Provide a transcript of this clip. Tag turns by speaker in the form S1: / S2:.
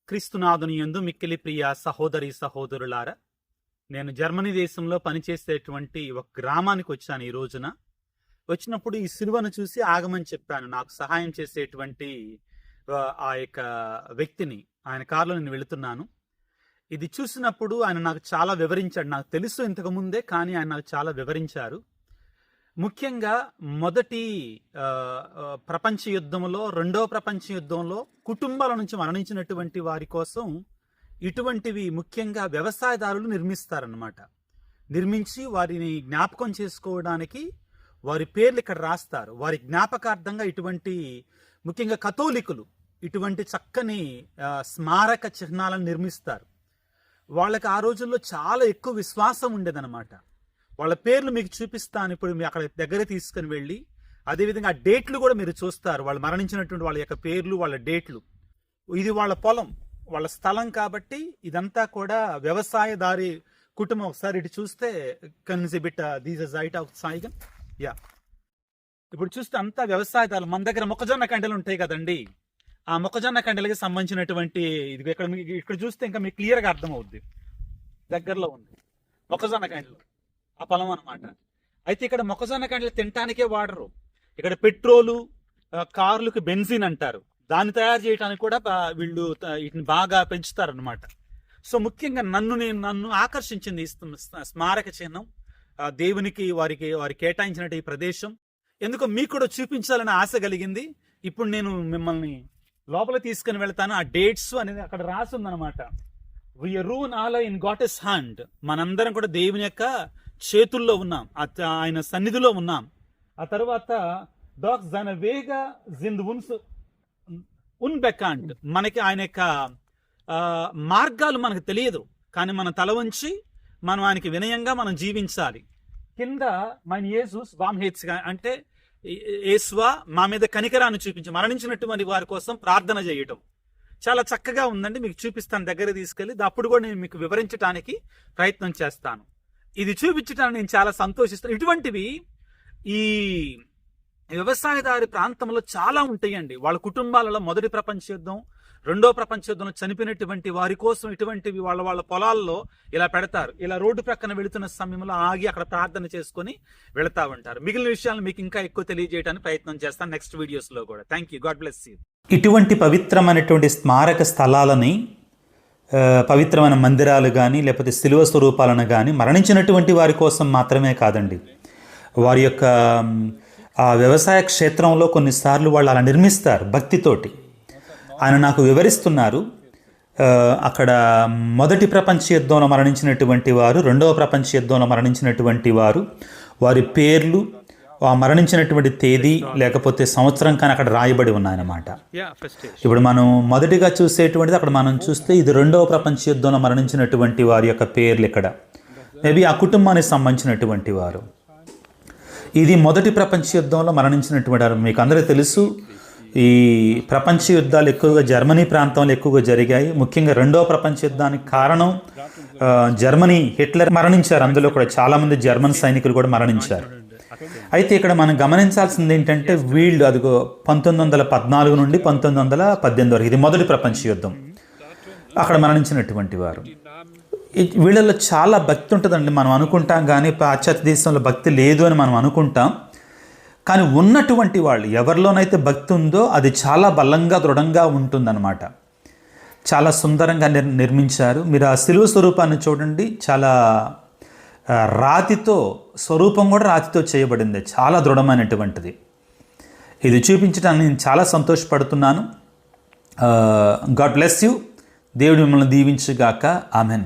S1: క్రీస్తునాథుని యందు మిక్కిలి ప్రియ సహోదరి సహోదరులారా, నేను జర్మనీ దేశంలో పనిచేసేటువంటి ఒక గ్రామానికి వచ్చాను. ఈ రోజున వచ్చినప్పుడు ఈ సిలువను చూసి ఆగమని చెప్పాను. నాకు సహాయం చేసేటువంటి ఆ యొక్క వ్యక్తిని, ఆయన కారులో నేను వెళుతున్నాను. ఇది చూసినప్పుడు ఆయన నాకు చాలా వివరించాడు. నాకు తెలుసు ఇంతకుముందే, కానీ ఆయన నాకు చాలా వివరించారు. ముఖ్యంగా మొదటి ప్రపంచ యుద్ధంలో, రెండవ ప్రపంచ యుద్ధంలో కుటుంబాల నుంచి మరణించినటువంటి వారి కోసం ఇటువంటివి ముఖ్యంగా వ్యవసాయదారులు నిర్మిస్తారన్నమాట. నిర్మించి వారిని జ్ఞాపకం చేసుకోవడానికి వారి పేర్లు ఇక్కడ రాస్తారు. వారి జ్ఞాపకార్థంగా ఇటువంటి, ముఖ్యంగా కథోలికులు ఇటువంటి చక్కని స్మారక చిహ్నాలను నిర్మిస్తారు. వాళ్ళకి ఆ రోజుల్లో చాలా ఎక్కువ విశ్వాసం ఉండేదన్నమాట. వాళ్ళ పేర్లు మీకు చూపిస్తాను. ఇప్పుడు మీ అక్కడ దగ్గర తీసుకుని వెళ్ళి, అదేవిధంగా ఆ డేట్లు కూడా మీరు చూస్తారు. వాళ్ళు మరణించినటువంటి వాళ్ళ యొక్క పేర్లు, వాళ్ళ డేట్లు. ఇది వాళ్ళ పొలం, వాళ్ళ స్థలం. కాబట్టి ఇదంతా కూడా వ్యవసాయదారి కుటుంబం. ఒకసారి ఇటు చూస్తే కన్సిబిట్ దీస్ సైట్ ఆఫ్ సాయిగన్. యా, ఇప్పుడు చూస్తే అంతా వ్యవసాయదారులు. మన దగ్గర మొక్కజొన్న కండలు ఉంటాయి కదండి, ఆ మొక్కజొన్న కండలకి సంబంధించినటువంటి ఇది ఇక్కడ చూస్తే ఇంకా మీకు క్లియర్గా అర్థమవుద్ది. దగ్గరలో ఉంది మొక్కజొన్న కండలు, ఆ పొలం అనమాట. అయితే ఇక్కడ మొక్కజొన్న కండలు తినటానికే వాడరు. ఇక్కడ పెట్రోలు, కార్లకు బెంజిన్ అంటారు, దాన్ని తయారు చేయడానికి కూడా వీళ్ళు వీటిని బాగా పెంచుతారనమాట. సో ముఖ్యంగా నన్ను ఆకర్షించింది స్మారక చిహ్నం, దేవునికి వారి కేటాయించినట్టు ఈ ప్రదేశం. ఎందుకో మీకు కూడా చూపించాలని ఆశ కలిగింది. ఇప్పుడు నేను మిమ్మల్ని లోపల తీసుకుని వెళ్తాను. ఆ డేట్స్ అనేది అక్కడ రాసి ఉందన్నమాట. వి రూన్ ఆల్ ఇన్ గాటెస్ హ్యాండ్. మనందరం కూడా దేవుని యొక్క చేతుల్లో ఉన్నాం, ఆయన సన్నిధిలో ఉన్నాం. ఆ తర్వాత డాక్స్ దాని వేగా జింద్ ఉన్ బెకాంట్. మనకి ఆయన యొక్క మార్గాలు మనకు తెలియదు, కానీ మన తల వంచి మనం ఆయనకి వినయంగా మనం జీవించాలి. కింద మన యేసుస్ వామ్హేట్స్, అంటే యేసువా మా మీద కనికరాన్ని చూపించి మరణించినటువంటి వారి కోసం ప్రార్థన చేయటం చాలా చక్కగా ఉందండి. మీకు చూపిస్తాను, దగ్గర తీసుకెళ్ళి. అప్పుడు కూడా నేను మీకు వివరించడానికి ప్రయత్నం చేస్తాను. ఇది చూపించడానికి నేను చాలా సంతోషిస్తాను. ఇటువంటివి ఈ వ్యవసాయదారి ప్రాంతంలో చాలా ఉంటాయండి. వాళ్ళ కుటుంబాలలో మొదటి ప్రపంచ యుద్ధం, రెండో ప్రపంచ యుద్ధంలో చనిపోయినటువంటి వారి కోసం ఇటువంటివి వాళ్ళ పొలాల్లో ఇలా పెడతారు. ఇలా రోడ్డు ప్రక్కన వెళుతున్న సమయంలో ఆగి అక్కడ ప్రార్థన చేసుకొని వెళతా ఉంటారు. మిగిలిన విషయాలు మీకు ఇంకా ఎక్కువ తెలియజేయడానికి ప్రయత్నం చేస్తాను నెక్స్ట్ వీడియోస్ లో కూడా. Thank you, God bless you. ఇటువంటి పవిత్రమైనటువంటి స్మారక స్థలాలని, పవిత్రమైన మందిరాలు కానీ లేకపోతే శిలువ స్వరూపాలను కానీ మరణించినటువంటి వారి కోసం మాత్రమే కాదండి. వారి యొక్క ఆ వ్యవసాయ క్షేత్రంలో కొన్నిసార్లు వాళ్ళు అలా నిర్మిస్తారు భక్తితోటి. ఆయన నాకు వివరిస్తున్నారు, అక్కడ మొదటి ప్రపంచ యుద్ధంలో మరణించినటువంటి వారు, రెండవ ప్రపంచ యుద్ధంలో మరణించినటువంటి వారు, వారి పేర్లు, ఆ మరణించినటువంటి తేదీ లేకపోతే సంవత్సరం కానీ అక్కడ రాయబడి ఉన్నాయన్నమాట. ఇప్పుడు మనం మొదటిగా చూసేటువంటిది అక్కడ మనం చూస్తే ఇది రెండవ ప్రపంచ యుద్ధంలో మరణించినటువంటి వారి యొక్క పేర్లు. ఇక్కడ మేబీ ఆ కుటుంబానికి సంబంధించినటువంటి వారు. ఇది మొదటి ప్రపంచ యుద్ధంలో మరణించినటువంటి వారు. మీకు అందరికీ తెలుసు, ఈ ప్రపంచ యుద్ధాలు ఎక్కువగా జర్మనీ ప్రాంతంలో ఎక్కువగా జరిగాయి. ముఖ్యంగా రెండవ ప్రపంచ యుద్ధానికి కారణం జర్మనీ, హిట్లర్ మరణించారు. అందులో కూడా చాలామంది జర్మన్ సైనికులు కూడా మరణించారు. అయితే ఇక్కడ మనం గమనించాల్సింది ఏంటంటే, వీళ్ళు అదిగో 1914 నుండి 1918 వరకు, ఇది మొదటి ప్రపంచ యుద్ధం, అక్కడ మరణించినటువంటి వారు. వీళ్ళల్లో చాలా భక్తి ఉంటుందండి. మనం అనుకుంటాం కానీ పాశ్చాత్య దేశంలో భక్తి లేదు అని మనం అనుకుంటాం. కానీ ఉన్నటువంటి వాళ్ళు ఎవరిలోనైతే భక్తి ఉందో అది చాలా బలంగా, దృఢంగా ఉంటుందన్నమాట. చాలా సుందరంగా నిర్మించారు. మీరు ఆ శిలువ స్వరూపాన్ని చూడండి, చాలా రాతితో, స్వరూపం కూడా రాతితో చేయబడింది, చాలా దృఢమైనటువంటిది. ఇది చూపించడానికి నేను చాలా సంతోషపడుతున్నాను. God bless you. దేవుడు మిమ్మల్ని దీవించుగాక. ఆమెన్.